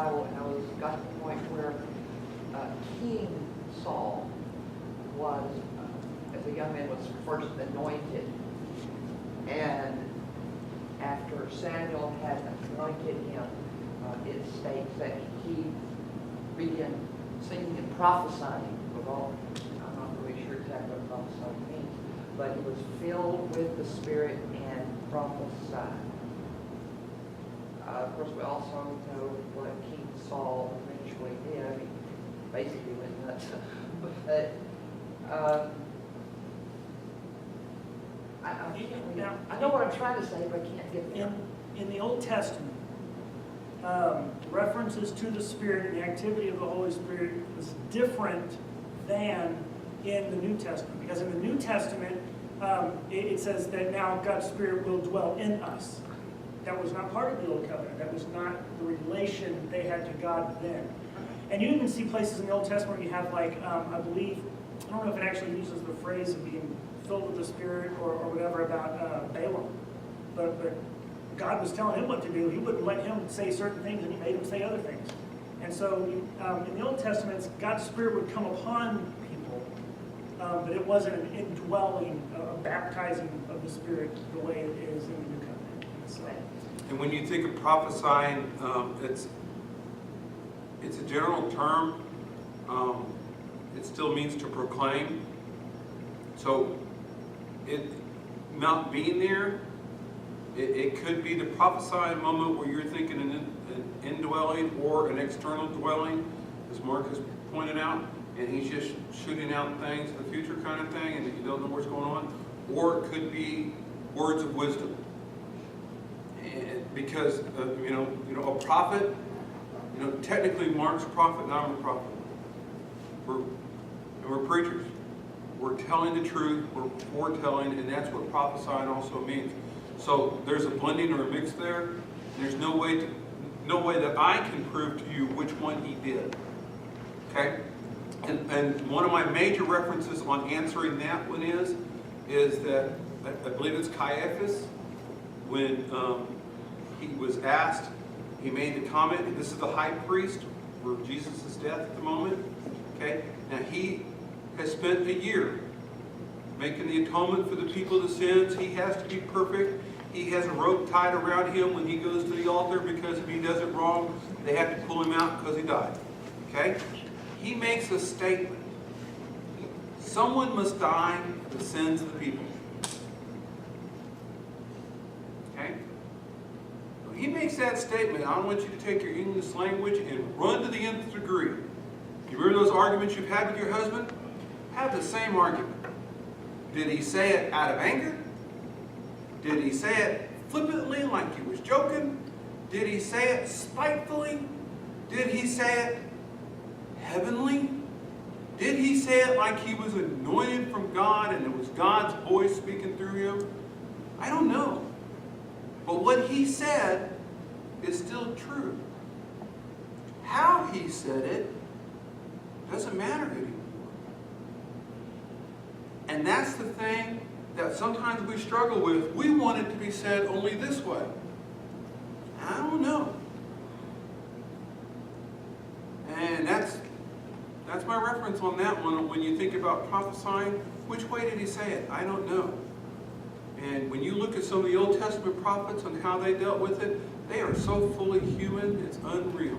Bible, and got to the point where King Saul was, as a young man, was first anointed. And after Samuel had anointed him, it states that he began singing and prophesying. I'm not really sure exactly what prophesying means, but he was filled with the Spirit and prophesied. Of course, we also know what King Saul eventually did. I mean, basically went nuts. But I know what I'm trying to say, but I can't get there. In the Old Testament, references to the Spirit and the activity of the Holy Spirit was different than in the New Testament. Because in the New Testament, it says that now God's Spirit will dwell in us. That was not part of the Old Covenant. That was not the relation they had to God then. And you even see places in the Old Testament where you have, like, I believe, I don't know if it actually uses the phrase of being filled with the Spirit or whatever about Balaam. But God was telling him what to do. He wouldn't let him say certain things, and he made him say other things. And so in the Old Testament, God's Spirit would come upon people, but it wasn't an indwelling, a baptizing of the Spirit the way it is in the New Covenant. So, and when you think of prophesying, it's a general term. It still means to proclaim. So it not being there, it could be the prophesying moment where you're thinking an indwelling or an external dwelling, as Mark has pointed out, and he's just shooting out things in the future kind of thing, and you don't know what's going on. Or it could be words of wisdom. And because a prophet, technically Mark's a prophet and I'm a prophet. We're preachers. We're telling the truth, we're foretelling, and that's what prophesying also means. So there's a blending or a mix there. And there's no way that I can prove to you which one he did. Okay? And one of my major references on answering that one is that I believe it's Caiaphas, when he was asked, he made the comment, and this is the high priest for Jesus' death at the moment. Okay? Now he has spent a year making the atonement for the people's sins. He has to be perfect. He has a rope tied around him when he goes to the altar, because if he does it wrong, they have to pull him out because he died. Okay? He makes a statement. Someone must die for the sins of the people. Okay? So he makes that statement. I want you to take your English language and run to the nth degree. You remember those arguments you've had with your husband? Have the same argument. Did he say it out of anger? Did he say it flippantly like he was joking? Did he say it spitefully? Did he say it heavenly? Did he say it like he was anointed from God and it was God's voice speaking through him? I don't know. But what he said is still true. How he said it doesn't matter anymore. And that's the thing that sometimes we struggle with. We want it to be said only this way. I don't know. And that's my reference on that one. When you think about prophesying, which way did he say it? I don't know. And when you look at some of the Old Testament prophets and how they dealt with it, they are so fully human, it's unreal.